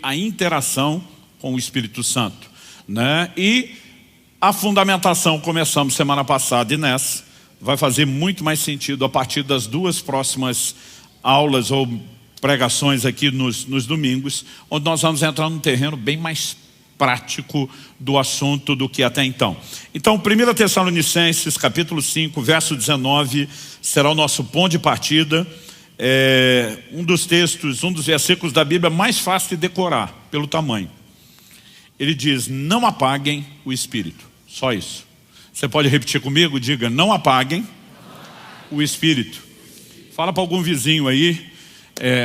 a interação com o Espírito Santo, né? E a fundamentação, começamos semana passada e nessa, vai fazer muito mais sentido a partir das duas próximas aulas ou pregações aqui nos domingos, onde nós vamos entrar num terreno bem mais prático do assunto do que até então. Então, 1 Tessalonicenses, capítulo 5, verso 19, será o nosso ponto de partida. É um dos textos, um dos versículos da Bíblia mais fácil de decorar, pelo tamanho. Ele diz, não apaguem o Espírito. Só isso. Você pode repetir comigo? Diga, não apaguem o Espírito. Fala para algum vizinho aí,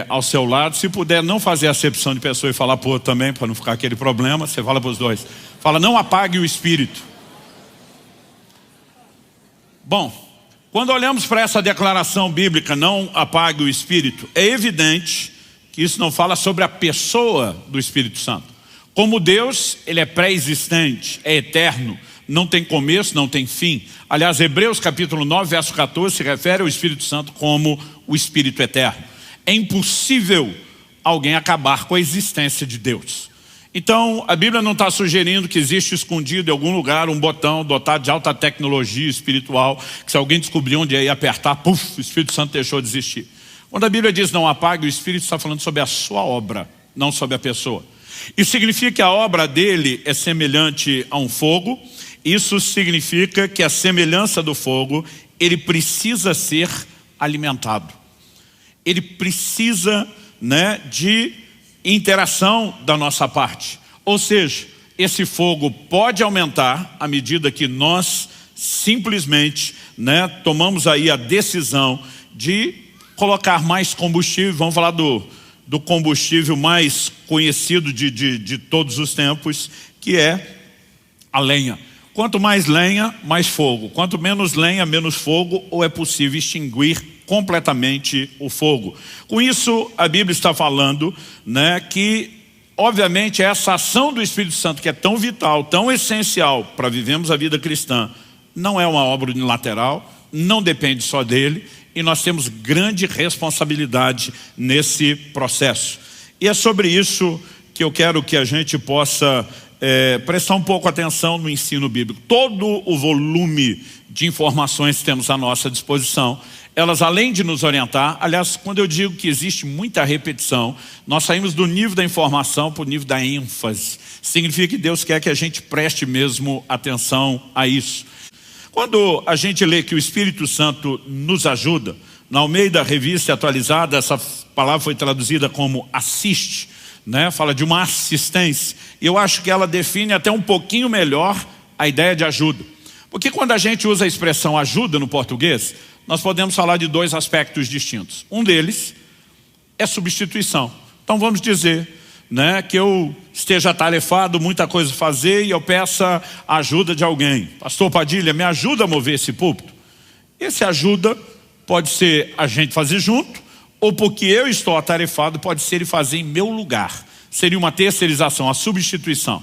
ao seu lado. Se puder não fazer acepção de pessoa e falar para o outro também, para não ficar aquele problema, você fala para os dois. Fala, não apague o Espírito. Bom, quando olhamos para essa declaração bíblica, não apague o Espírito, é evidente que isso não fala sobre a pessoa do Espírito Santo. Como Deus, Ele é pré-existente, é eterno, não tem começo, não tem fim. Aliás, Hebreus capítulo 9, verso 14, se refere ao Espírito Santo como o Espírito eterno. É impossível alguém acabar com a existência de Deus. Então, a Bíblia não está sugerindo que existe escondido em algum lugar um botão dotado de alta tecnologia espiritual, que se alguém descobrir onde é e apertar, puf, o Espírito Santo deixou de existir. Quando a Bíblia diz não apague, o Espírito está falando sobre a sua obra, não sobre a pessoa. Isso significa que a obra dele é semelhante a um fogo. Isso significa que a semelhança do fogo, ele precisa ser alimentado. Ele precisa, né, de interação da nossa parte. Ou seja, esse fogo pode aumentar à medida que nós simplesmente, né, tomamos aí a decisão de colocar mais combustível. Vamos falar do combustível mais conhecido de todos os tempos, que é a lenha. Quanto mais lenha, mais fogo. Quanto menos lenha, menos fogo, ou é possível extinguir completamente o fogo. Com isso, a Bíblia está falando, né, que, obviamente, essa ação do Espírito Santo, que é tão vital, tão essencial para vivermos a vida cristã, não é uma obra unilateral, não depende só dele, e nós temos grande responsabilidade nesse processo. E é sobre isso que eu quero que a gente possa prestar um pouco atenção no ensino bíblico. Todo o volume de informações que temos à nossa disposição, elas, além de nos orientar, aliás, quando eu digo que existe muita repetição, nós saímos do nível da informação para o nível da ênfase. Significa que Deus quer que a gente preste mesmo atenção a isso. Quando a gente lê que o Espírito Santo nos ajuda, na Almeida Revista Atualizada, essa palavra foi traduzida como assiste, né? Fala de uma assistência. E eu acho que ela define até um pouquinho melhor a ideia de ajuda. Porque quando a gente usa a expressão ajuda no português, nós podemos falar de dois aspectos distintos. Um deles é substituição. Então vamos dizer, né, que eu esteja atarefado, muita coisa a fazer, e eu peça a ajuda de alguém. Pastor Padilha, me ajuda a mover esse púlpito? Esse ajuda pode ser a gente fazer junto, ou porque eu estou atarefado, pode ser ele fazer em meu lugar. Seria uma terceirização, a substituição.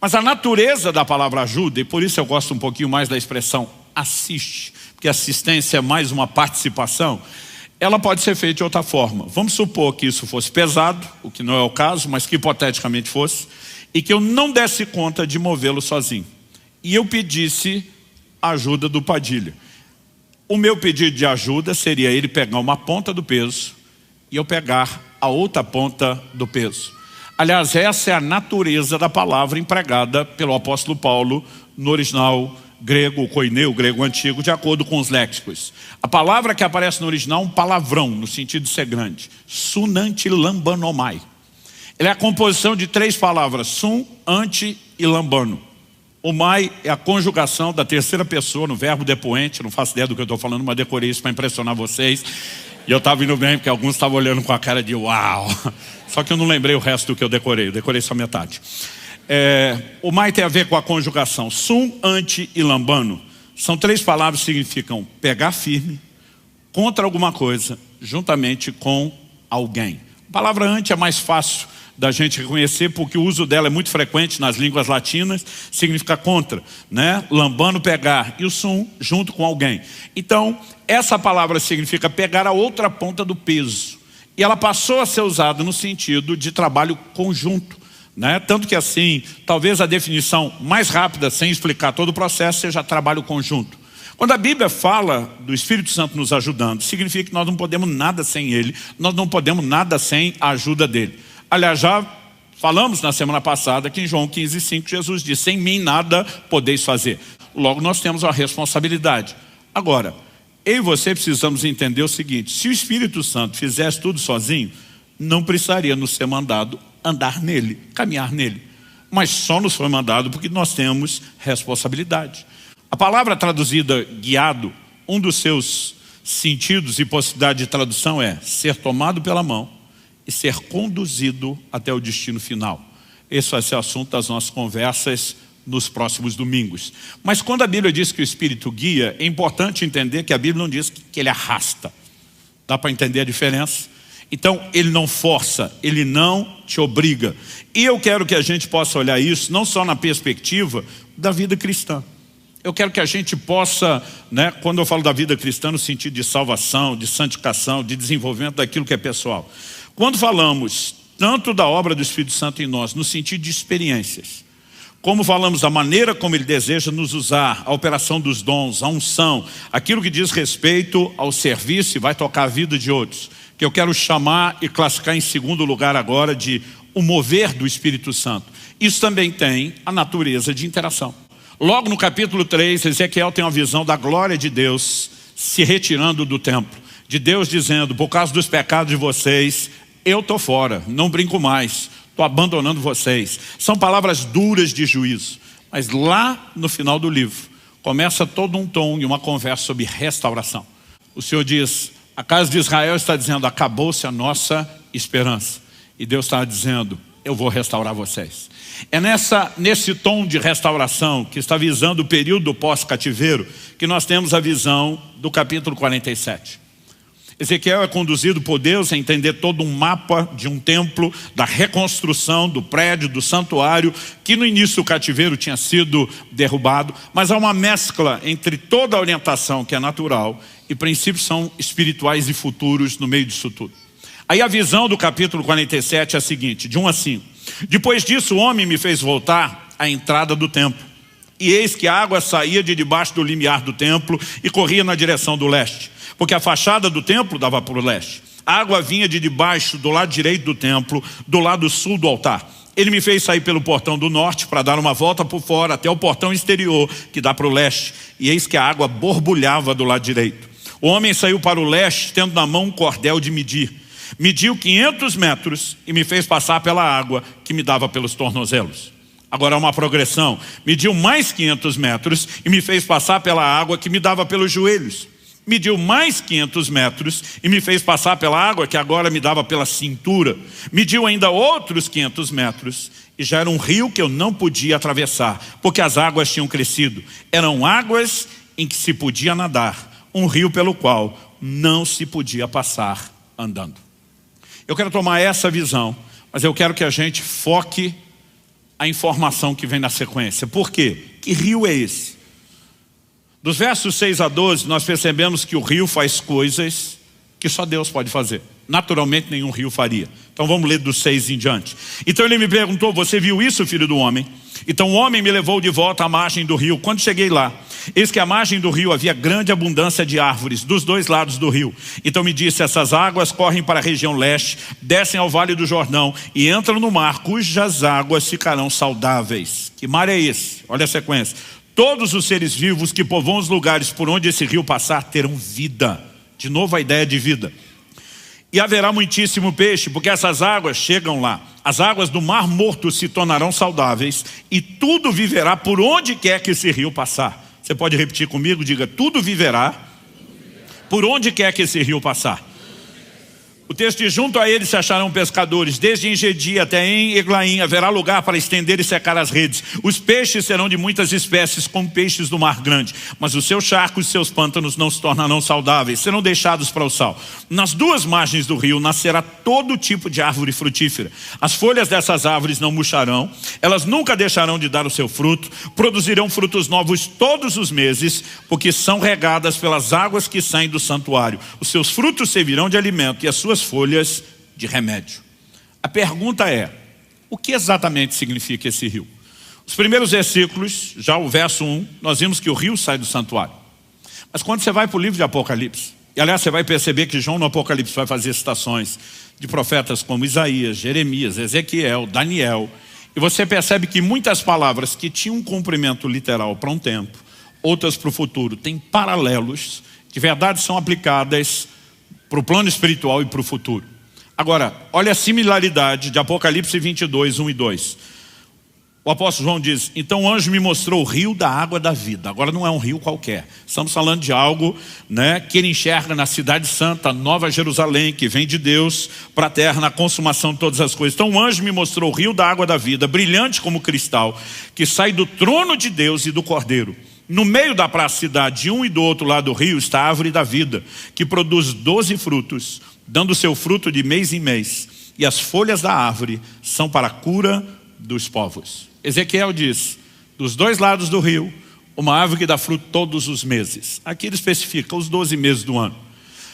Mas a natureza da palavra ajuda, e por isso eu gosto um pouquinho mais da expressão assiste, porque assistência é mais uma participação, ela pode ser feita de outra forma. Vamos supor que isso fosse pesado, o que não é o caso, mas que hipoteticamente fosse, e que eu não desse conta de movê-lo sozinho. E eu pedisse a ajuda do Padilha. O meu pedido de ajuda seria ele pegar uma ponta do peso e eu pegar a outra ponta do peso. Aliás, essa é a natureza da palavra empregada pelo apóstolo Paulo no original grego, koineu, grego antigo, de acordo com os léxicos. A palavra que aparece no original é um palavrão, no sentido de ser grande. Sunantilambanomai. Ele é a composição de três palavras, sun, anti e lambano. O mai é a conjugação da terceira pessoa no verbo depoente. Não faço ideia do que eu estou falando, mas decorei isso para impressionar vocês. E eu estava indo bem, porque alguns estavam olhando com a cara de uau. Só que eu não lembrei o resto do que eu decorei só metade. O mai tem a ver com a conjugação sum, anti e lambano. São três palavras que significam pegar firme, contra alguma coisa, juntamente com alguém. A palavra anti é mais fácil da gente reconhecer, porque o uso dela é muito frequente nas línguas latinas, significa contra, né? Lambano, pegar, e o sum, junto com alguém. Então, essa palavra significa pegar a outra ponta do peso. E ela passou a ser usada no sentido de trabalho conjunto, né? Tanto que assim, talvez a definição mais rápida, sem explicar todo o processo, seja trabalho conjunto. Quando a Bíblia fala do Espírito Santo nos ajudando, significa que nós não podemos nada sem Ele, nós não podemos nada sem a ajuda dEle. Aliás, já falamos na semana passada que em João 15:5 Jesus disse: sem mim nada podeis fazer. Logo nós temos uma responsabilidade. Agora, eu e você precisamos entender o seguinte: se o Espírito Santo fizesse tudo sozinho, não precisaria nos ser mandado andar nele, caminhar nele. Mas só nos foi mandado porque nós temos responsabilidade. A palavra traduzida guiado, um dos seus sentidos e possibilidade de tradução é ser tomado pela mão e ser conduzido até o destino final. Esse vai ser o assunto das nossas conversas nos próximos domingos. Mas quando a Bíblia diz que o Espírito guia, é importante entender que a Bíblia não diz que ele arrasta. Dá para entender a diferença? Então, ele não força, ele não te obriga. E eu quero que a gente possa olhar isso não só na perspectiva da vida cristã. Eu quero que a gente possa, né, quando eu falo da vida cristã, no sentido de salvação, de santificação, de desenvolvimento daquilo que é pessoal. Quando falamos tanto da obra do Espírito Santo em nós, no sentido de experiências, como falamos da maneira como Ele deseja nos usar, a operação dos dons, a unção, aquilo que diz respeito ao serviço e vai tocar a vida de outros, que eu quero chamar e classificar em segundo lugar agora de o mover do Espírito Santo. Isso também tem a natureza de interação. Logo no capítulo 3, Ezequiel tem uma visão da glória de Deus se retirando do templo. De Deus dizendo: por causa dos pecados de vocês, eu estou fora, não brinco mais, estou abandonando vocês. São palavras duras de juízo. Mas lá no final do livro, começa todo um tom e uma conversa sobre restauração. O Senhor diz: a casa de Israel está dizendo: acabou-se a nossa esperança. E Deus está dizendo: eu vou restaurar vocês. É nesse tom de restauração, que está visando o período do pós-cativeiro, que nós temos a visão do capítulo 47. Ezequiel é conduzido por Deus a entender todo um mapa de um templo, da reconstrução do prédio, do santuário, que no início do cativeiro tinha sido derrubado, mas há uma mescla entre toda a orientação que é natural e princípios são espirituais e futuros no meio disso tudo. Aí a visão do capítulo 47 é a seguinte, de 1 a 5. Depois disso o homem me fez voltar à entrada do templo. E eis que a água saía de debaixo do limiar do templo e corria na direção do leste. Porque a fachada do templo dava para o leste. A água vinha de debaixo do lado direito do templo, do lado sul do altar. Ele me fez sair pelo portão do norte para dar uma volta por fora até o portão exterior que dá para o leste. E eis que a água borbulhava do lado direito. O homem saiu para o leste tendo na mão um cordel de medir. Mediu 500 metros e me fez passar pela água que me dava pelos tornozelos. Agora há uma progressão. Mediu mais 500 metros e me fez passar pela água que me dava pelos joelhos. Mediu mais 500 metros e me fez passar pela água que agora me dava pela cintura. Mediu ainda outros 500 metros e já era um rio que eu não podia atravessar, porque as águas tinham crescido. Eram águas em que se podia nadar, um rio pelo qual não se podia passar andando. Eu quero tomar essa visão, mas eu quero que a gente foque a informação que vem na sequência. Por quê? Que rio é esse? Dos versos 6 a 12, nós percebemos que o rio faz coisas que só Deus pode fazer. Naturalmente nenhum rio faria. Então vamos ler dos 6 em diante. Então ele me perguntou: você viu isso, filho do homem? Então o homem me levou de volta à margem do rio. Quando cheguei lá, eis que à margem do rio havia grande abundância de árvores dos dois lados do rio. Então me disse: essas águas correm para a região leste, descem ao vale do Jordão e entram no mar, cujas águas ficarão saudáveis. Que mar é esse? Olha a sequência. Todos os seres vivos que povoam os lugares por onde esse rio passar terão vida. De novo a ideia de vida. E haverá muitíssimo peixe, porque essas águas chegam lá. As águas do mar morto se tornarão saudáveis e tudo viverá por onde quer que esse rio passar. Você pode repetir comigo? Diga: tudo viverá por onde quer que esse rio passar. O texto diz: junto a ele se acharão pescadores, desde Engedi até em Eglaim haverá lugar para estender e secar as redes. Os peixes serão de muitas espécies, como peixes do mar grande, mas os seus charcos e seus pântanos não se tornarão saudáveis, serão deixados para o sal. Nas duas margens do rio nascerá todo tipo de árvore frutífera. As folhas dessas árvores não murcharão, elas nunca deixarão de dar o seu fruto, produzirão frutos novos todos os meses, porque são regadas pelas águas que saem do santuário. Os seus frutos servirão de alimento e as suas suas folhas de remédio. A pergunta é, o que exatamente significa esse rio? Os primeiros versículos, já o verso 1, nós vimos que o rio sai do santuário. Mas quando você vai para o livro de Apocalipse, e aliás você vai perceber que João no Apocalipse vai fazer citações de profetas como Isaías, Jeremias, Ezequiel, Daniel, e você percebe que muitas palavras que tinham um cumprimento literal para um tempo, outras para o futuro, têm paralelos, de verdade são aplicadas para o plano espiritual e para o futuro. Agora, olha a similaridade de Apocalipse 22, 1 e 2. O apóstolo João diz, então o anjo me mostrou o rio da água da vida. Agora não é um rio qualquer. Estamos falando de algo, que ele enxerga na cidade santa, Nova Jerusalém, que vem de Deus para a terra, na consumação de todas as coisas. Então o anjo me mostrou o rio da água da vida, brilhante como cristal, que sai do trono de Deus e do Cordeiro. No meio da praça cidade, de um e do outro lado do rio, está a árvore da vida, que produz 12 frutos, dando seu fruto de mês em mês. E as folhas da árvore são para a cura dos povos. Ezequiel diz, dos dois lados do rio, uma árvore que dá fruto todos os meses. Aqui ele especifica os 12 meses do ano.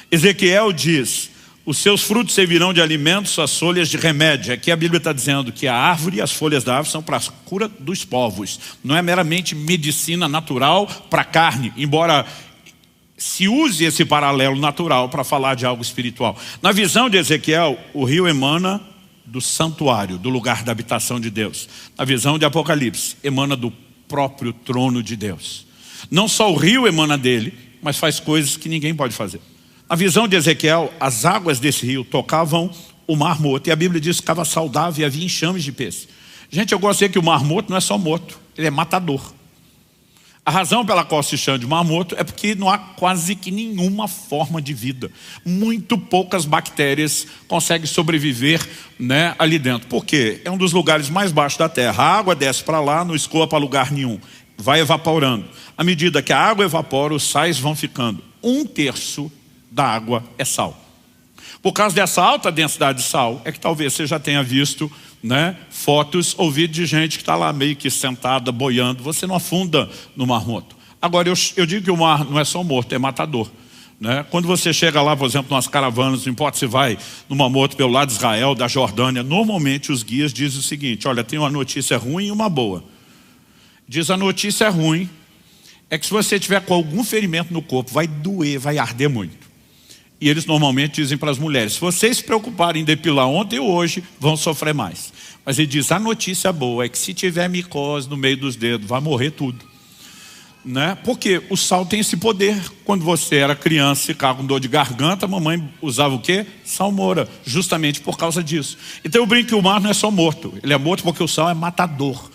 Ezequiel diz, os seus frutos servirão de alimento, suas folhas de remédio. Aqui a Bíblia está dizendo que a árvore e as folhas da árvore são para a cura dos povos. Não é meramente medicina natural para a carne, embora se use esse paralelo natural para falar de algo espiritual. Na visão de Ezequiel, o rio emana do santuário, do lugar da habitação de Deus. Na visão de Apocalipse, emana do próprio trono de Deus. Não só o rio emana dele, mas faz coisas que ninguém pode fazer. Na visão de Ezequiel, as águas desse rio tocavam o mar morto, e a Bíblia diz que ficava saudável e havia enxames de peixe. Gente, eu gosto de dizer que o mar morto não é só morto, ele é matador. A razão pela qual se chama de mar morto é porque não há quase que nenhuma forma de vida. Muito poucas bactérias conseguem sobreviver, ali dentro. Por quê? É um dos lugares mais baixos da terra. A água desce para lá, não escoa para lugar nenhum. Vai evaporando. À medida que a água evapora, os sais vão ficando. 1/3 da água é sal. Por causa dessa alta densidade de sal, é que talvez você já tenha visto fotos ou vídeos de gente que está lá meio que sentada, boiando. Você não afunda no mar morto. Agora, eu digo que o mar não é só morto, é matador. Quando você chega lá, por exemplo, nas caravanas, não importa se vai no mar morto pelo lado de Israel, da Jordânia, normalmente os guias dizem o seguinte, olha, tem uma notícia ruim e uma boa. Diz a notícia ruim é que se você tiver com algum ferimento no corpo, vai doer, vai arder muito. E eles normalmente dizem para as mulheres, se vocês se preocuparem em depilar ontem ou hoje, vão sofrer mais. Mas ele diz, a notícia boa é que se tiver micose no meio dos dedos, vai morrer tudo. Porque o sal tem esse poder. Quando você era criança e ficava com dor de garganta, a mamãe usava o quê? Salmoura, justamente por causa disso. Então eu brinco que o mar não é só morto, ele é morto porque o sal é matador.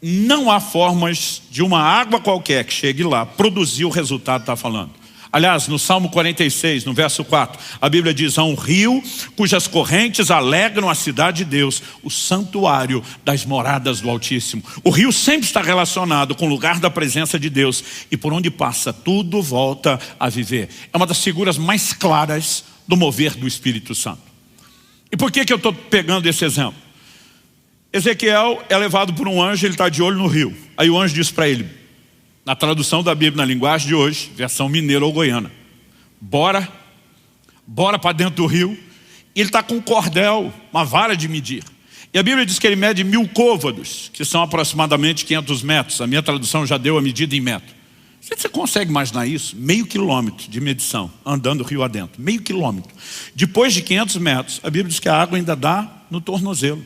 Não há formas de uma água qualquer que chegue lá produzir o resultado que está falando. Aliás, no Salmo 46, no verso 4, a Bíblia diz, há um rio cujas correntes alegram a cidade de Deus, o santuário das moradas do Altíssimo. O rio sempre está relacionado com o lugar da presença de Deus e por onde passa, tudo volta a viver. É uma das figuras mais claras do mover do Espírito Santo. E por que eu estou pegando esse exemplo? Ezequiel é levado por um anjo, ele está de olho no rio. Aí o anjo diz para ele, na tradução da Bíblia, na linguagem de hoje, versão mineira ou goiana, bora para dentro do rio. E ele está com um cordel, uma vara de medir. E a Bíblia diz que ele mede 1000 côvados, que são aproximadamente 500 metros. A minha tradução já deu a medida em metro. Você consegue imaginar isso? Meio quilômetro de medição, andando rio adentro. Meio quilômetro. Depois de 500 metros, a Bíblia diz que a água ainda dá no tornozelo.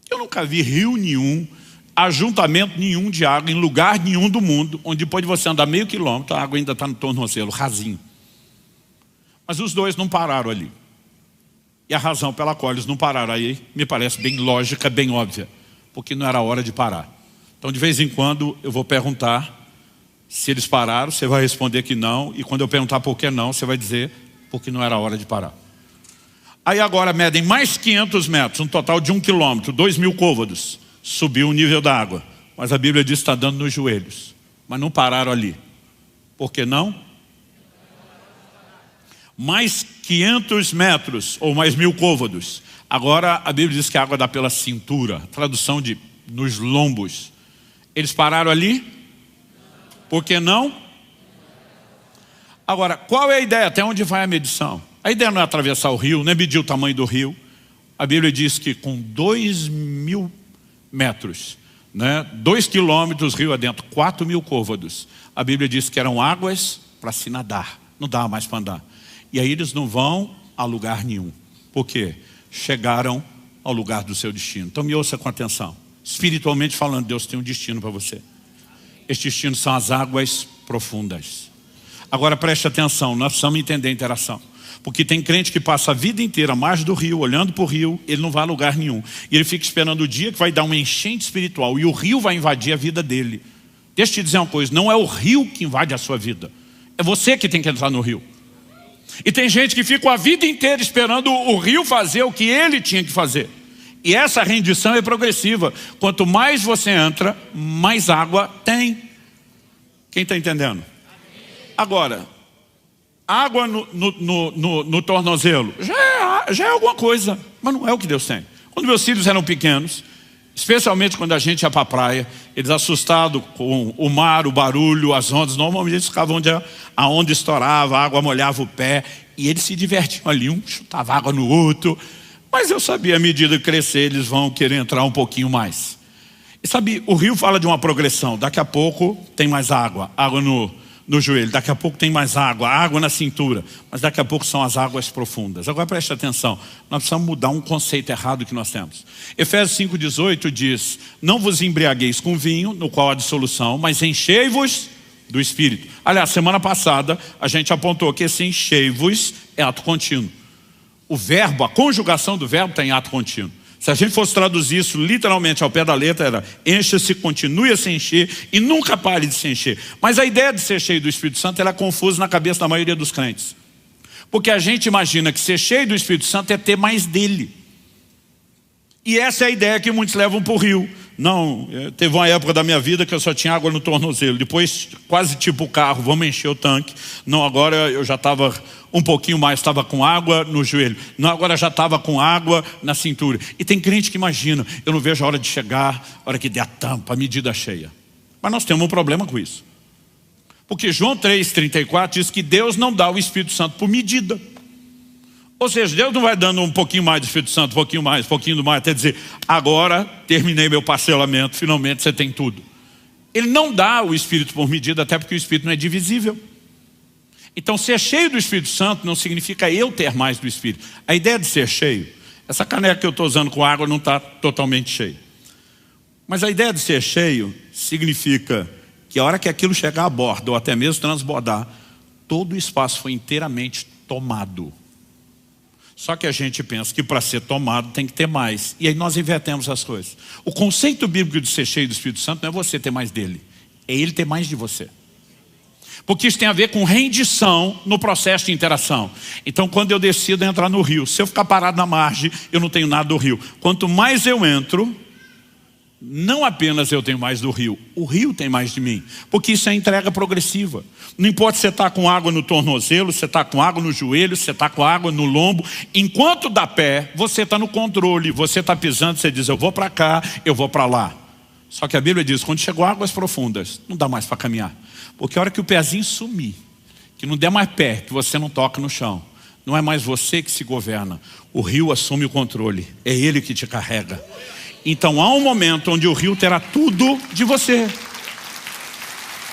Eu nunca vi rio nenhum, ajuntamento nenhum de água em lugar nenhum do mundo, onde depois de você andar meio quilômetro, a água ainda está no tornozelo, rasinho. Mas os dois não pararam ali. E a razão pela qual eles não pararam aí, me parece bem lógica, bem óbvia. Porque não era hora de parar. Então de vez em quando eu vou perguntar se eles pararam, você vai responder que não. E quando eu perguntar por que não, você vai dizer porque não era hora de parar. Aí agora medem mais 500 metros, um total de 1 quilômetro, 2000 côvados. Subiu o nível da água. Mas a Bíblia diz que está dando nos joelhos. Mas não pararam ali. Por que não? Mais 500 metros, ou mais 1000 côvados. Agora a Bíblia diz que a água dá pela cintura. Tradução de nos lombos. Eles pararam ali? Por que não? Agora, qual é a ideia? Até onde vai a medição? A ideia não é atravessar o rio, nem medir o tamanho do rio. A Bíblia diz que com 2.000 metros, 2 quilômetros rio adentro, 4.000 côvados, a Bíblia diz que eram águas para se nadar, não dava mais para andar. E aí eles não vão a lugar nenhum. Por quê? Chegaram ao lugar do seu destino. Então me ouça com atenção. Espiritualmente falando, Deus tem um destino para você. Este destino são as águas profundas. Agora preste atenção, nós precisamos entender a interação. Porque tem crente que passa a vida inteira à margem do rio, olhando para o rio, ele não vai a lugar nenhum. E ele fica esperando o dia que vai dar uma enchente espiritual e o rio vai invadir a vida dele. Deixa eu te dizer uma coisa, não é o rio que invade a sua vida. É você que tem que entrar no rio. E tem gente que fica a vida inteira esperando o rio fazer o que ele tinha que fazer. E essa rendição é progressiva. Quanto mais você entra, mais água tem. Quem está entendendo? Agora, água no tornozelo já é alguma coisa, mas não é o que Deus tem. Quando meus filhos eram pequenos, especialmente quando a gente ia para a praia, eles assustados com o mar, o barulho, as ondas, normalmente eles ficavam onde a onda estourava, a água molhava o pé, e eles se divertiam ali, um chutava água no outro. Mas eu sabia, à medida que crescer, eles vão querer entrar um pouquinho mais. E sabe, o rio fala de uma progressão. Daqui a pouco tem mais água, água no joelho. Daqui a pouco tem mais água, água na cintura. Mas daqui a pouco são as águas profundas. Agora preste atenção, nós precisamos mudar um conceito errado que nós temos. Efésios 5,18 diz: não vos embriagueis com vinho, no qual há dissolução, mas enchei-vos do Espírito. Aliás, semana passada a gente apontou que esse enchei-vos é ato contínuo. O verbo, a conjugação do verbo está em ato contínuo. Se a gente fosse traduzir isso literalmente ao pé da letra, era encha-se, continue a se encher e nunca pare de se encher. Mas a ideia de ser cheio do Espírito Santo era confusa na cabeça da maioria dos crentes. Porque a gente imagina que ser cheio do Espírito Santo é ter mais dele. E essa é a ideia que muitos levam para o rio. Não, teve uma época da minha vida que eu só tinha água no tornozelo. Depois, quase tipo o carro, vamos encher o tanque. Não, agora eu já estava um pouquinho mais, estava com água no joelho. Não, agora já estava com água na cintura. E tem crente que imagina, eu não vejo a hora de chegar, a hora que der a tampa, a medida cheia. Mas nós temos um problema com isso. Porque João 3,34 diz que Deus não dá o Espírito Santo por medida. Ou seja, Deus não vai dando um pouquinho mais do Espírito Santo, um pouquinho mais, até dizer, agora terminei meu parcelamento, finalmente você tem tudo. Ele não dá o Espírito por medida, até porque o Espírito não é divisível. Então ser cheio do Espírito Santo não significa eu ter mais do Espírito. A ideia de ser cheio, essa caneca que eu estou usando com água não está totalmente cheia. Mas a ideia de ser cheio significa que a hora que aquilo chegar à borda, ou até mesmo transbordar, todo o espaço foi inteiramente tomado. Só que a gente pensa que para ser tomado tem que ter mais. E aí nós invertemos as coisas. O conceito bíblico de ser cheio do Espírito Santo não é você ter mais dele, é ele ter mais de você. Porque isso tem a ver com rendição no processo de interação. Então quando eu decido entrar no rio, se eu ficar parado na margem, eu não tenho nada do rio. Quanto mais eu entro, não apenas eu tenho mais do rio, o rio tem mais de mim. Porque isso é entrega progressiva. Não importa se você está com água no tornozelo, se você está com água no joelho, se você está com água no lombo. Enquanto dá pé, você está no controle. Você está pisando, você diz, eu vou para cá, eu vou para lá. Só que a Bíblia diz, quando chegou águas profundas, não dá mais para caminhar. Porque a hora que o pezinho sumir, que não der mais pé, que você não toca no chão, não é mais você que se governa. O rio assume o controle, é ele que te carrega. Então há um momento onde o rio terá tudo de você.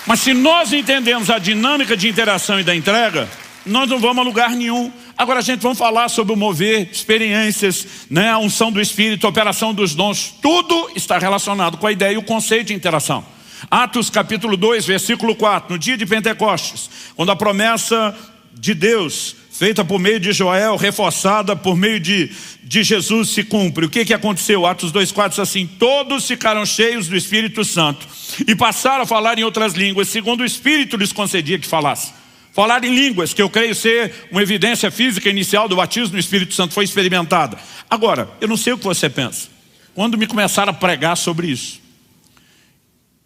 Mas se nós entendemos a dinâmica de interação e da entrega, nós não vamos a lugar nenhum. Agora a gente vai falar sobre o mover, experiências, a unção do Espírito, a operação dos dons. Tudo está relacionado com a ideia e o conceito de interação. Atos capítulo 2, versículo 4. No dia de Pentecostes, quando a promessa de Deus, feita por meio de Joel, reforçada por meio de Jesus, se cumpre. O que aconteceu? Atos 2,4 diz assim, todos ficaram cheios do Espírito Santo e passaram a falar em outras línguas, segundo o Espírito lhes concedia que falasse. Falar em línguas, que eu creio ser uma evidência física inicial do batismo no Espírito Santo, foi experimentada. Agora, eu não sei o que você pensa. Quando me começaram a pregar sobre isso,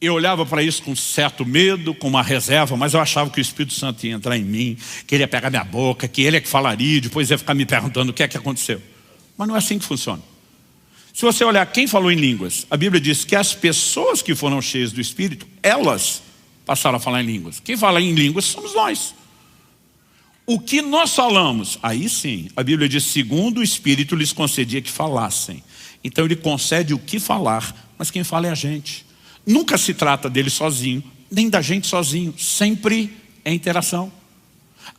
eu olhava para isso com certo medo, com uma reserva, mas eu achava que o Espírito Santo ia entrar em mim, que ele ia pegar minha boca, que ele é que falaria, depois ia ficar me perguntando o que é que aconteceu. Mas não é assim que funciona. Se você olhar quem falou em línguas, a Bíblia diz que as pessoas que foram cheias do Espírito, elas passaram a falar em línguas. Quem fala em línguas somos nós. O que nós falamos, aí sim, a Bíblia diz, segundo o Espírito lhes concedia que falassem. Então ele concede o que falar, mas quem fala é a gente. Nunca se trata dele sozinho, nem da gente sozinho, sempre é interação.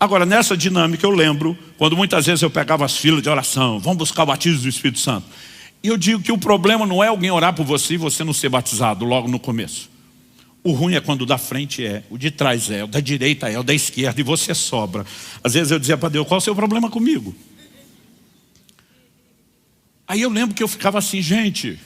Agora, nessa dinâmica eu lembro, quando muitas vezes eu pegava as filas de oração, vamos buscar o batismo do Espírito Santo. E eu digo que o problema não é alguém orar por você e você não ser batizado logo no começo. O ruim é quando o da frente é, o de trás é, o da direita é, o da esquerda e você sobra. Às vezes eu dizia para Deus, qual é o seu problema comigo? Aí eu lembro que eu ficava assim, gente,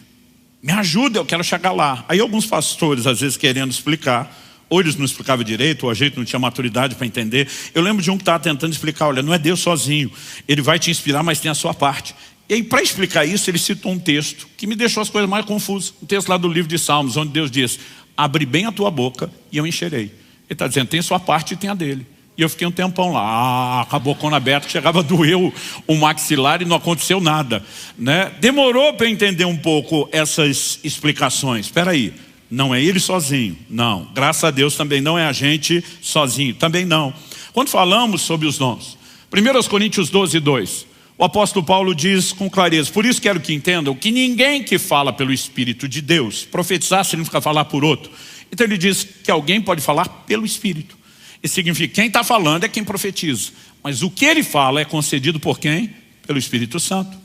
me ajuda, eu quero chegar lá. Aí alguns pastores, às vezes querendo explicar, ou eles não explicavam direito, ou a gente não tinha maturidade para entender. Eu lembro de um que estava tentando explicar, olha, não é Deus sozinho, Ele vai te inspirar, mas tem a sua parte. E aí, para explicar isso, ele citou um texto que me deixou as coisas mais confusas. Um texto lá do livro de Salmos, onde Deus diz, abre bem a tua boca e eu encherei. Ele está dizendo, tem a sua parte e tem a dele. E eu fiquei um tempão lá, com a bocona aberta, que chegava a doer o maxilar e não aconteceu nada, né? Demorou para eu entender um pouco essas explicações. Espera aí, não é ele sozinho, não. Graças a Deus também não é a gente sozinho, também não. Quando falamos sobre os dons, 1 Coríntios 12:2, o apóstolo Paulo diz com clareza, por isso quero que entendam que ninguém que fala pelo Espírito de Deus, profetizar significa falar por outro. Então ele diz que alguém pode falar pelo Espírito. Isso significa que quem está falando é quem profetiza. Mas o que ele fala é concedido por quem? Pelo Espírito Santo.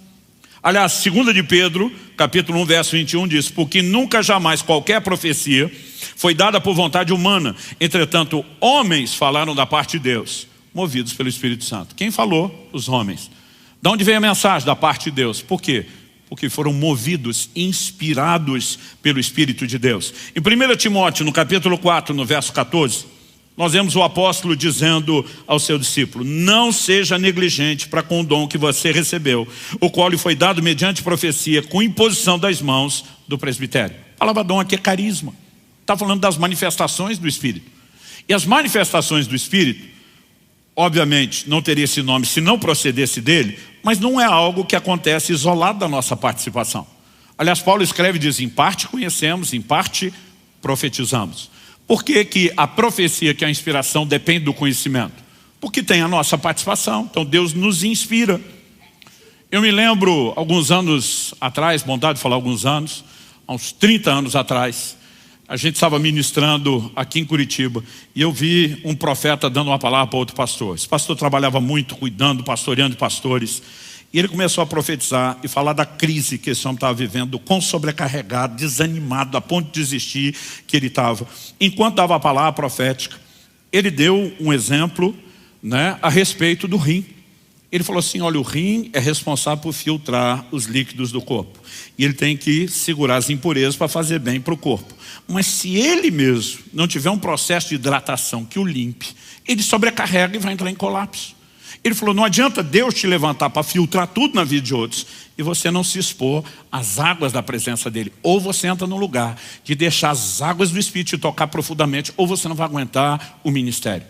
Aliás, 2 de Pedro, capítulo 1, verso 21 diz, porque nunca jamais qualquer profecia foi dada por vontade humana. Entretanto, homens falaram da parte de Deus, movidos pelo Espírito Santo. Quem falou? Os homens. De onde veio a mensagem? Da parte de Deus. Por quê? Porque foram movidos, inspirados pelo Espírito de Deus. Em 1 Timóteo, no capítulo 4, no verso 14, nós vemos o apóstolo dizendo ao seu discípulo, não seja negligente para com o dom que você recebeu, o qual lhe foi dado mediante profecia, com imposição das mãos do presbitério. A palavra dom aqui é carisma. Está falando das manifestações do Espírito. E as manifestações do Espírito, obviamente, não teria esse nome se não procedesse dele, mas não é algo que acontece isolado da nossa participação. Aliás, Paulo escreve e diz, em parte conhecemos, em parte profetizamos. Por que que a profecia, que é a inspiração, depende do conhecimento? Porque tem a nossa participação, então Deus nos inspira. Eu me lembro, alguns anos atrás, vontade de falar alguns anos, há uns 30 anos atrás, a gente estava ministrando aqui em Curitiba e eu vi um profeta dando uma palavra para outro pastor. Esse pastor trabalhava muito, cuidando, pastoreando pastores. E ele começou a profetizar e falar da crise que esse homem estava vivendo, quão sobrecarregado, desanimado, a ponto de desistir que ele estava. Enquanto dava a palavra profética, ele deu um exemplo, né, a respeito do rim. Ele falou assim, olha, o rim é responsável por filtrar os líquidos do corpo. E ele tem que segurar as impurezas para fazer bem para o corpo. Mas se ele mesmo não tiver um processo de hidratação que o limpe, ele sobrecarrega e vai entrar em colapso. Ele falou, não adianta Deus te levantar para filtrar tudo na vida de outros e você não se expor às águas da presença dele. Ou você entra no lugar de deixar as águas do Espírito te tocar profundamente, ou você não vai aguentar o ministério.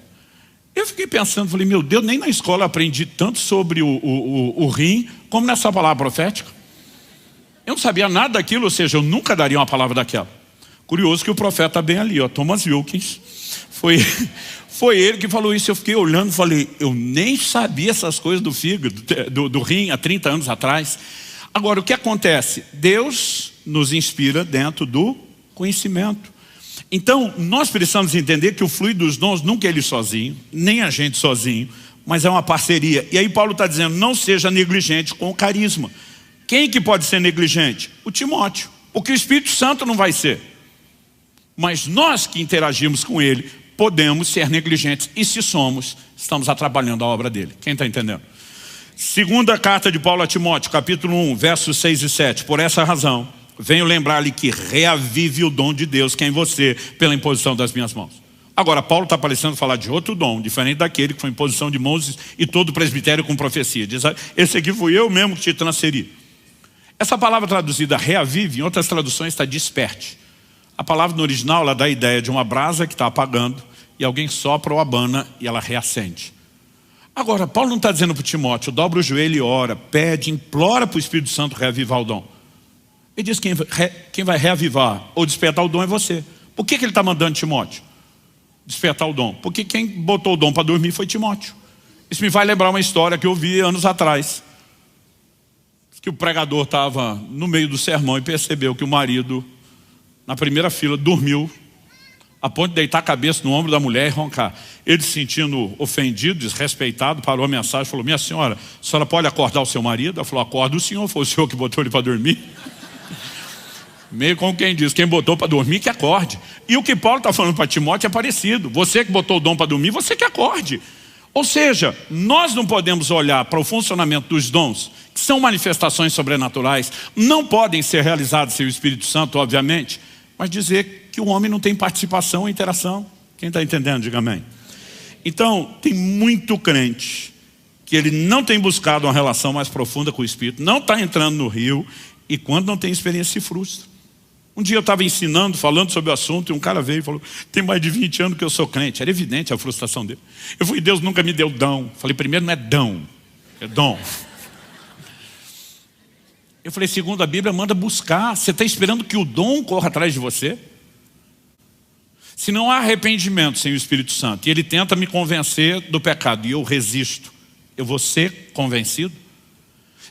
Eu fiquei pensando, falei, meu Deus, nem na escola eu aprendi tanto sobre o rim, como nessa palavra profética. Eu não sabia nada daquilo, ou seja, eu nunca daria uma palavra daquela. Curioso que o profeta está bem ali, ó, Thomas Wilkins. Foi ele que falou isso. Eu fiquei olhando e falei, eu nem sabia essas coisas do fígado, do rim, há 30 anos atrás. Agora, o que acontece? Deus nos inspira dentro do conhecimento. Então, nós precisamos entender que o fluir dos dons nunca é ele sozinho, nem a gente sozinho, mas é uma parceria. E aí Paulo está dizendo, não seja negligente com o carisma. Quem que pode ser negligente? O Timóteo, porque o Espírito Santo não vai ser. Mas nós que interagimos com ele, podemos ser negligentes. E se somos, estamos atrapalhando a obra dele. Quem está entendendo? Segunda carta de Paulo a Timóteo, capítulo 1, versos 6 e 7. Por essa razão, venho lembrar-lhe que reavive o dom de Deus que é em você, pela imposição das minhas mãos. Agora, Paulo está parecendo falar de outro dom, diferente daquele que foi imposição de mãos e todo o presbitério com profecia. Diz, esse aqui fui eu mesmo que te transferi. Essa palavra traduzida reavive, em outras traduções está desperte. A palavra no original ela dá a ideia de uma brasa que está apagando e alguém sopra ou abana e ela reacende. Agora, Paulo não está dizendo para o Timóteo, dobra o joelho e ora, pede, implora para o Espírito Santo reavivar o dom. Ele diz que quem vai reavivar ou despertar o dom é você. Por que ele está mandando Timóteo despertar o dom? Porque quem botou o dom para dormir foi Timóteo. Isso me faz lembrar uma história que eu vi anos atrás. Que o pregador estava no meio do sermão e percebeu que o marido, na primeira fila, dormiu, a ponto de deitar a cabeça no ombro da mulher e roncar. Ele, se sentindo ofendido, desrespeitado, parou a mensagem e falou: minha senhora, a senhora pode acordar o seu marido? Ela falou: acorda o senhor, foi o senhor que botou ele para dormir. Meio como quem diz, quem botou para dormir que acorde. E o que Paulo está falando para Timóteo é parecido. Você que botou o dom para dormir, você que acorde. Ou seja, nós não podemos olhar para o funcionamento dos dons, que são manifestações sobrenaturais, não podem ser realizadas sem o Espírito Santo, obviamente, mas dizer que o homem não tem participação e interação. Quem está entendendo, diga amém. Então, tem muito crente que ele não tem buscado uma relação mais profunda com o Espírito, não está entrando no rio, e quando não tem experiência se frustra. Um dia eu estava ensinando, falando sobre o assunto, e um cara veio e falou: tem mais de 20 anos que eu sou crente. Era evidente a frustração dele. Eu falei: Deus nunca me deu dom. Falei: primeiro não é dom, é dom. Eu falei: segundo a Bíblia, manda buscar. Você está esperando que o dom corra atrás de você? Se não há arrependimento sem o Espírito Santo, e ele tenta me convencer do pecado, e eu resisto, eu vou ser convencido?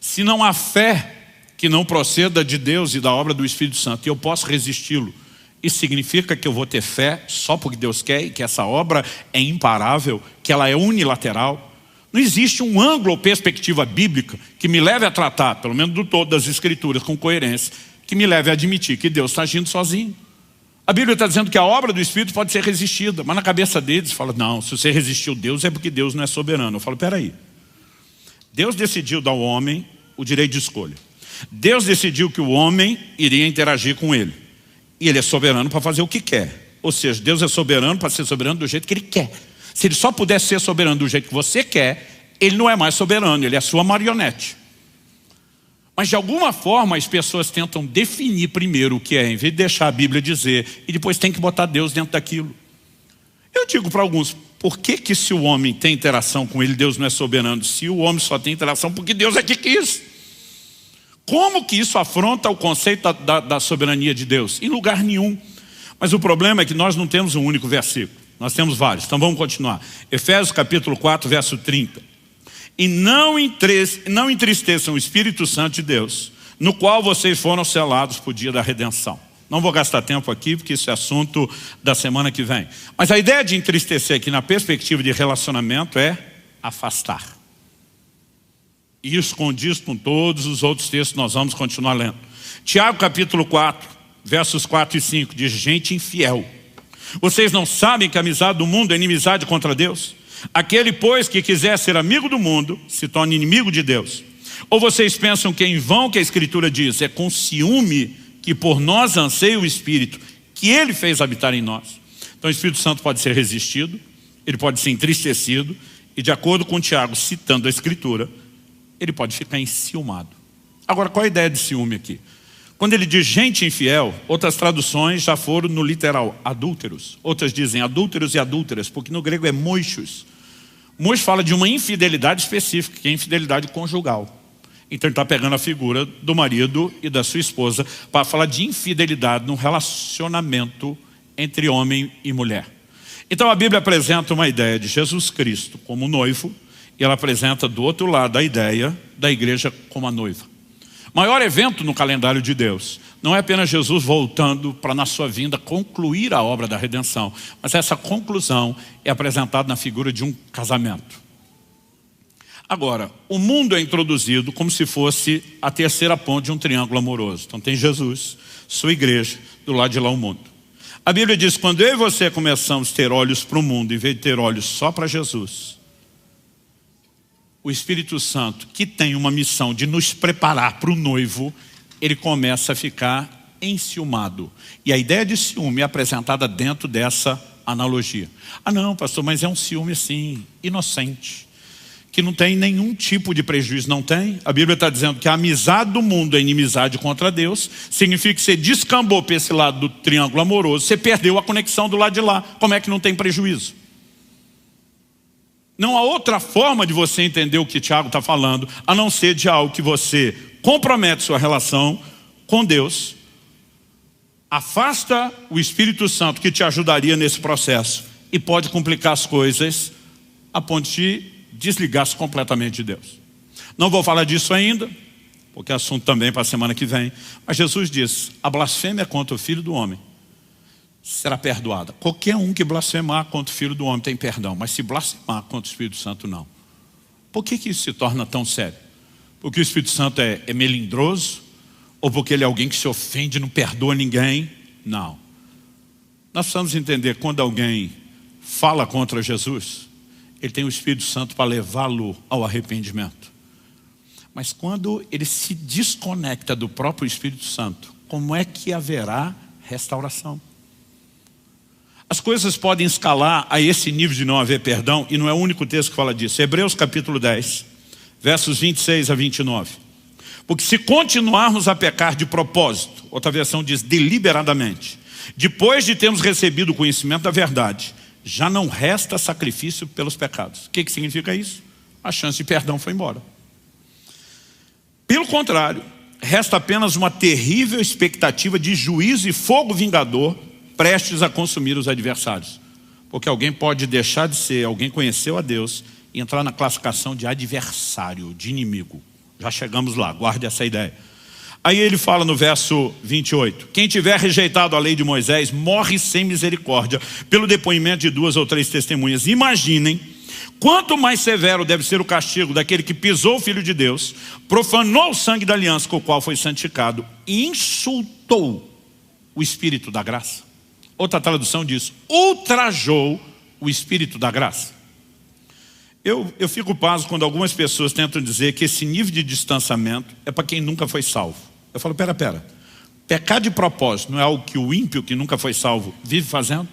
Se não há fé que não proceda de Deus e da obra do Espírito Santo, e eu posso resisti-lo, isso significa que eu vou ter fé só porque Deus quer, e que essa obra é imparável, que ela é unilateral? Não existe um ângulo ou perspectiva bíblica que me leve a tratar, pelo menos do todo das Escrituras, com coerência, que me leve a admitir que Deus está agindo sozinho. A Bíblia está dizendo que a obra do Espírito pode ser resistida, mas na cabeça deles fala: não, se você resistiu Deus é porque Deus não é soberano. Eu falo: peraí, Deus decidiu dar ao homem o direito de escolha. Deus decidiu que o homem iria interagir com ele, e ele é soberano para fazer o que quer. Ou seja, Deus é soberano para ser soberano do jeito que ele quer. Se ele só pudesse ser soberano do jeito que você quer, ele não é mais soberano, ele é a sua marionete. Mas de alguma forma as pessoas tentam definir primeiro o que é, em vez de deixar a Bíblia dizer, e depois tem que botar Deus dentro daquilo. Eu digo para alguns: por que se o homem tem interação com ele, Deus não é soberano? Se o homem só tem interação porque Deus é que quis. Como que isso afronta o conceito da soberania de Deus? Em lugar nenhum. Mas o problema é que nós não temos um único versículo. Nós temos vários. Então vamos continuar. Efésios capítulo 4, verso 30. E não entristeçam o Espírito Santo de Deus, no qual vocês foram selados para o dia da redenção. Não vou gastar tempo aqui, porque isso é assunto da semana que vem. Mas a ideia de entristecer aqui na perspectiva de relacionamento é afastar. E isso condiz com todos os outros textos que nós vamos continuar lendo. Tiago capítulo 4, versos 4 e 5, diz: gente infiel, vocês não sabem que a amizade do mundo é inimizade contra Deus? Aquele, pois, que quiser ser amigo do mundo, se torna inimigo de Deus. Ou vocês pensam que é em vão que a Escritura diz: é com ciúme que por nós anseia o Espírito, que Ele fez habitar em nós? Então o Espírito Santo pode ser resistido, ele pode ser entristecido, e de acordo com Tiago, citando a Escritura, ele pode ficar enciumado. Agora, qual é a ideia de ciúme aqui? Quando ele diz gente infiel, outras traduções já foram no literal, adúlteros. Outras dizem adúlteros e adúlteras, porque no grego é moichos. Moichos fala de uma infidelidade específica, que é a infidelidade conjugal. Então ele está pegando a figura do marido e da sua esposa para falar de infidelidade no relacionamento entre homem e mulher. Então a Bíblia apresenta uma ideia de Jesus Cristo como noivo, e ela apresenta do outro lado a ideia da igreja como a noiva. O maior evento no calendário de Deus não é apenas Jesus voltando para, na sua vinda, concluir a obra da redenção, mas essa conclusão é apresentada na figura de um casamento. Agora, o mundo é introduzido como se fosse a terceira ponte de um triângulo amoroso. Então tem Jesus, sua igreja, do lado de lá o mundo. A Bíblia diz: quando eu e você começamos a ter olhos para o mundo, em vez de ter olhos só para Jesus, o Espírito Santo, que tem uma missão de nos preparar para o noivo, ele começa a ficar enciumado. E a ideia de ciúme é apresentada dentro dessa analogia. Ah não, pastor, mas é um ciúme assim, inocente, que não tem nenhum tipo de prejuízo. Não tem. A Bíblia está dizendo que a amizade do mundo é inimizade contra Deus. Significa que você descambou para esse lado do triângulo amoroso, você perdeu a conexão do lado de lá. Como é que não tem prejuízo? Não há outra forma de você entender o que Tiago está falando, a não ser de algo que você compromete sua relação com Deus, afasta o Espírito Santo que te ajudaria nesse processo e pode complicar as coisas a ponto de desligar-se completamente de Deus. Não vou falar disso ainda, porque é assunto também para a semana que vem. Mas Jesus diz, a blasfêmia contra o Filho do Homem será perdoada. Qualquer um que blasfemar contra o Filho do Homem tem perdão, mas se blasfemar contra o Espírito Santo, não. Por que isso se torna tão sério? Porque o Espírito Santo é melindroso? Ou porque ele é alguém que se ofende e não perdoa ninguém? Não. Nós precisamos entender, quando alguém fala contra Jesus, ele tem o Espírito Santo para levá-lo ao arrependimento. Mas quando ele se desconecta do próprio Espírito Santo, como é que haverá restauração? As coisas podem escalar a esse nível de não haver perdão, e não é o único texto que fala disso. Hebreus capítulo 10, versos 26 a 29. Porque se continuarmos a pecar de propósito, outra versão diz deliberadamente, depois de termos recebido o conhecimento da verdade, já não resta sacrifício pelos pecados. O que significa isso? A chance de perdão foi embora. Pelo contrário, resta apenas uma terrível expectativa de juízo e fogo vingador prestes a consumir os adversários. Porque alguém pode deixar de ser, alguém conheceu a Deus e entrar na classificação de adversário, de inimigo. Já chegamos lá, guarde essa ideia. Aí ele fala no verso 28, quem tiver rejeitado a lei de Moisés morre sem misericórdia pelo depoimento de 2 ou 3 testemunhas. Imaginem quanto mais severo deve ser o castigo daquele que pisou o Filho de Deus, profanou o sangue da aliança com o qual foi santificado e insultou o Espírito da graça. Outra tradução diz, ultrajou o Espírito da graça. Eu fico pasmo quando algumas pessoas tentam dizer que esse nível de distanciamento é para quem nunca foi salvo. Eu falo, pera, pecar de propósito não é algo que o ímpio que nunca foi salvo vive fazendo?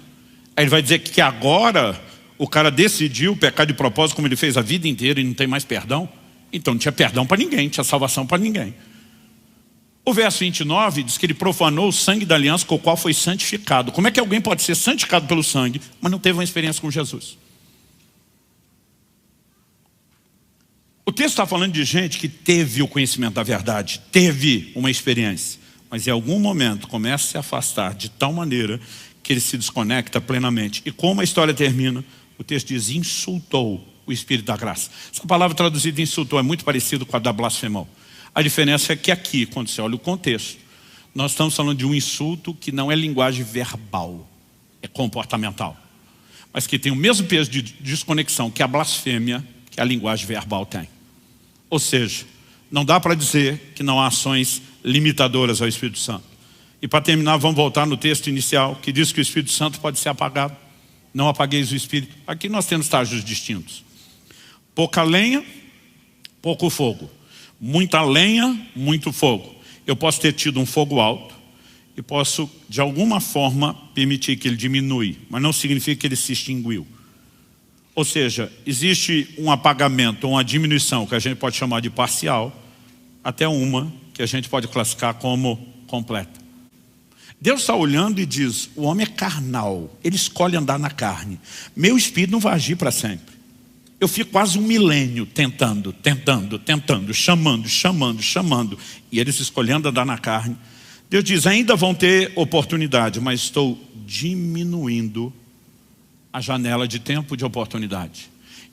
Aí ele vai dizer que agora o cara decidiu pecar de propósito como ele fez a vida inteira e não tem mais perdão? Então não tinha perdão para ninguém, não tinha salvação para ninguém. O verso 29 diz que ele profanou o sangue da aliança com o qual foi santificado. Como é que alguém pode ser santificado pelo sangue, mas não teve uma experiência com Jesus? O texto está falando de gente que teve o conhecimento da verdade, teve uma experiência, mas em algum momento começa a se afastar de tal maneira que ele se desconecta plenamente. E como a história termina, o texto diz, insultou o Espírito da graça. Essa palavra traduzida insultou é muito parecida com a da blasfemou. A diferença é que aqui, quando você olha o contexto, nós estamos falando de um insulto que não é linguagem verbal, é comportamental, mas que tem o mesmo peso de desconexão que a blasfêmia, que a linguagem verbal tem. Ou seja, não dá para dizer que não há ações limitadoras ao Espírito Santo. E para terminar, vamos voltar no texto inicial, que diz que o Espírito Santo pode ser apagado. Não apagueis o Espírito. Aqui nós temos estágios distintos. Pouca lenha, pouco fogo. Muita lenha, muito fogo. Eu posso ter tido um fogo alto e posso, de alguma forma, permitir que ele diminui, mas não significa que ele se extinguiu. Ou seja, existe um apagamento, uma diminuição, que a gente pode chamar de parcial, até uma que a gente pode classificar como completa. Deus está olhando e diz, o homem é carnal, ele escolhe andar na carne. Meu espírito não vai agir para sempre. Eu fico quase um milênio tentando, chamando, e eles escolhendo andar na carne. Deus diz, ainda vão ter oportunidade, mas estou diminuindo a janela de tempo de oportunidade.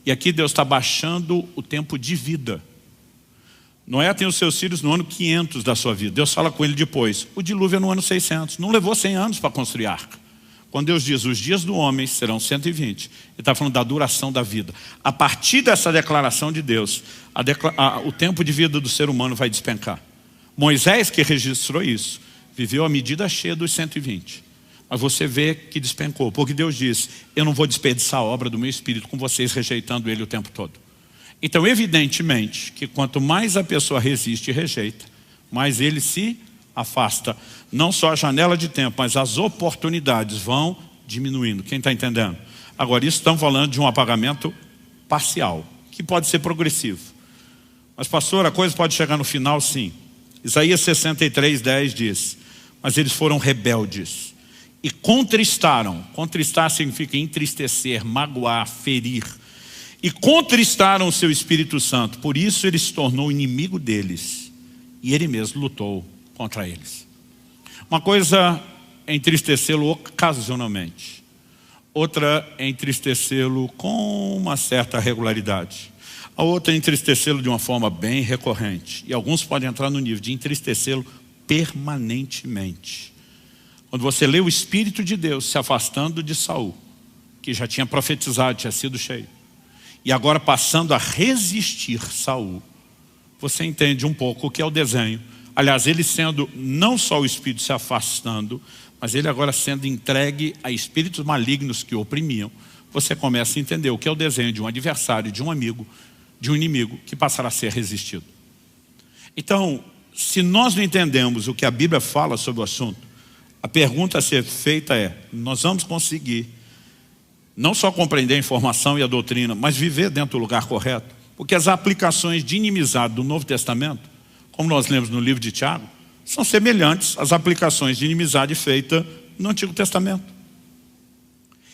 E aqui Deus está baixando o tempo de vida. Noé tem os seus filhos no ano 500 da sua vida. Deus fala com ele depois. O dilúvio é no ano 600. Não levou 100 anos para construir a arca. Quando Deus diz, os dias do homem serão 120, ele está falando da duração da vida. A partir dessa declaração de Deus, o tempo de vida do ser humano vai despencar. Moisés, que registrou isso, viveu a medida cheia dos 120. Mas você vê que despencou, porque Deus diz, eu não vou desperdiçar a obra do meu Espírito com vocês rejeitando ele o tempo todo. Então, evidentemente, que quanto mais a pessoa resiste e rejeita, mais ele se afasta. Não só a janela de tempo, mas as oportunidades vão diminuindo. Quem está entendendo? Agora, isso estamos falando de um apagamento parcial, que pode ser progressivo. Mas, pastor, a coisa pode chegar no final, sim. Isaías 63:10 diz, mas eles foram rebeldes e contristaram. Contristar significa entristecer, magoar, ferir. E contristaram o seu Espírito Santo. Por isso ele se tornou inimigo deles. E ele mesmo lutou contra eles. Uma coisa é entristecê-lo ocasionalmente. Outra é entristecê-lo com uma certa regularidade. A outra é entristecê-lo de uma forma bem recorrente. E alguns podem entrar no nível de entristecê-lo permanentemente. Quando você lê o Espírito de Deus se afastando de Saul, que já tinha profetizado, tinha sido cheio, e agora passando a resistir Saul, você entende um pouco o que é o desenho. Aliás, ele sendo não só o Espírito se afastando, mas ele agora sendo entregue a espíritos malignos que o oprimiam. Você começa a entender o que é o desenho de um adversário, de um amigo, de um inimigo que passará a ser resistido. Então, se nós não entendemos o que a Bíblia fala sobre o assunto, a pergunta a ser feita é: nós vamos conseguir não só compreender a informação e a doutrina, mas viver dentro do lugar correto? Porque as aplicações de inimizade do Novo Testamento, como nós lemos no livro de Tiago, são semelhantes às aplicações de inimizade feitas no Antigo Testamento.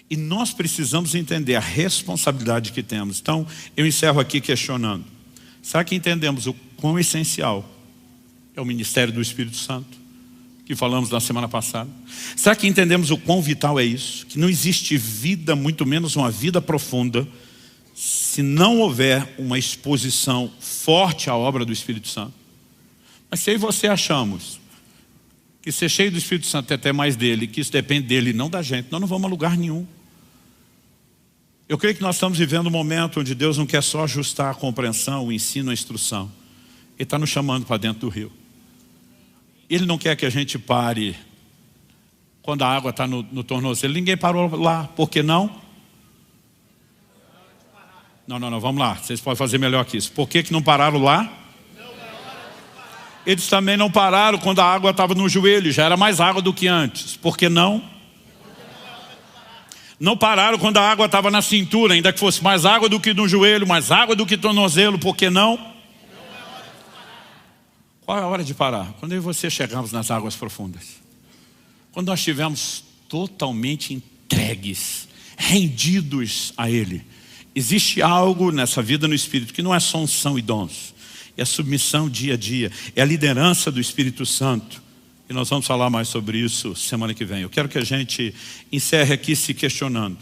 E nós precisamos entender a responsabilidade que temos. Então, eu encerro aqui questionando: será que entendemos o quão essencial é o ministério do Espírito Santo, que falamos na semana passada? Será que entendemos o quão vital é isso? Que não existe vida, muito menos uma vida profunda, se não houver uma exposição forte à obra do Espírito Santo. Mas se eu e você achamos que ser cheio do Espírito Santo é até mais dele, que isso depende dele e não da gente, nós não vamos a lugar nenhum. Eu creio que nós estamos vivendo um momento onde Deus não quer só ajustar a compreensão, o ensino, a instrução. Ele está nos chamando para dentro do rio. Ele não quer que a gente pare quando a água está no tornozelo. Ninguém parou lá. Por que não? Não, vamos lá. Vocês podem fazer melhor que isso. Por que não pararam lá? Eles também não pararam quando a água estava no joelho. Já era mais água do que antes. Por que não? Não pararam quando a água estava na cintura, ainda que fosse mais água do que no joelho, mais água do que no tornozelo. Por que não? Qual é a hora de parar? Quando eu e você chegamos nas águas profundas. Quando nós estivermos totalmente entregues, rendidos a Ele. Existe algo nessa vida no Espírito que não é só unção e dons. É a submissão dia a dia. É a liderança do Espírito Santo. E nós vamos falar mais sobre isso semana que vem. Eu quero que a gente encerre aqui se questionando.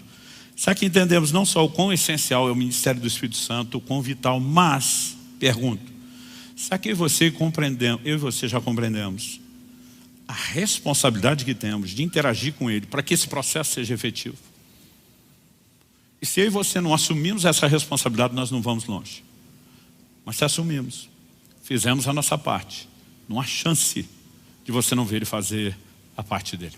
Será que entendemos não só o quão essencial é o ministério do Espírito Santo, o quão vital, mas, pergunto, será que eu e você já compreendemos a responsabilidade que temos de interagir com Ele para que esse processo seja efetivo? E se eu e você não assumimos essa responsabilidade, nós não vamos longe. Mas se assumimos, fizemos a nossa parte, não há chance de você não ver Ele fazer a parte dele.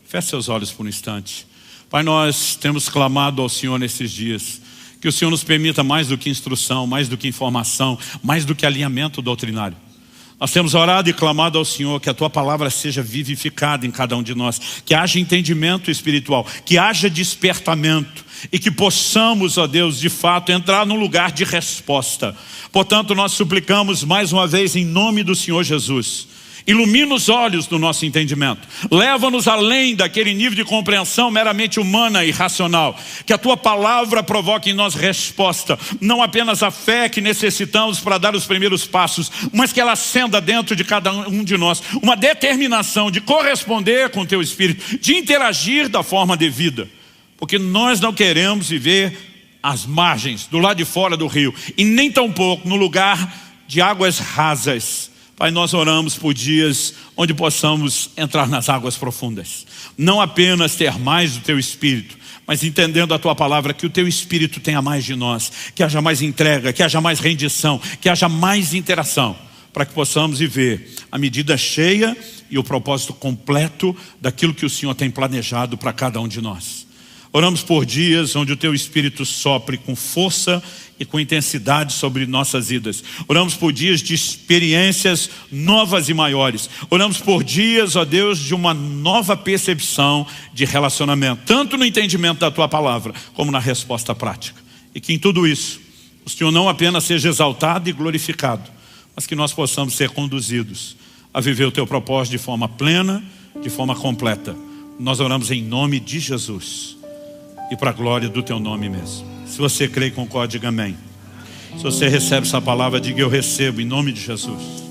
Feche seus olhos por um instante. Pai, nós temos clamado ao Senhor nesses dias, que o Senhor nos permita mais do que instrução, mais do que informação, mais do que alinhamento doutrinário. Nós temos orado e clamado ao Senhor que a Tua palavra seja vivificada em cada um de nós, que haja entendimento espiritual, que haja despertamento e que possamos, ó Deus, de fato entrar num lugar de resposta. Portanto, nós suplicamos mais uma vez em nome do Senhor Jesus. Ilumina os olhos do nosso entendimento. Leva-nos além daquele nível de compreensão meramente humana e racional. Que a Tua palavra provoque em nós resposta. Não apenas a fé que necessitamos para dar os primeiros passos, mas que ela acenda dentro de cada um de nós uma determinação de corresponder com o Teu Espírito, de interagir da forma devida. Porque nós não queremos viver às margens, do lado de fora do rio, e nem tampouco no lugar de águas rasas. Pai, nós oramos por dias onde possamos entrar nas águas profundas. Não apenas ter mais do Teu Espírito, mas entendendo a Tua palavra, que o Teu Espírito tenha mais de nós, que haja mais entrega, que haja mais rendição, que haja mais interação, para que possamos viver a medida cheia e o propósito completo daquilo que o Senhor tem planejado para cada um de nós. Oramos por dias onde o Teu Espírito sopre com força e com intensidade sobre nossas vidas. Oramos por dias de experiências novas e maiores. Oramos por dias, ó Deus, de uma nova percepção de relacionamento, tanto no entendimento da Tua palavra, como na resposta prática. E que em tudo isso, o Senhor não apenas seja exaltado e glorificado, mas que nós possamos ser conduzidos a viver o Teu propósito de forma plena, de forma completa. Nós oramos em nome de Jesus e para a glória do Teu nome mesmo. Se você crê e concorda, diga amém. Se você recebe essa palavra, diga eu recebo em nome de Jesus.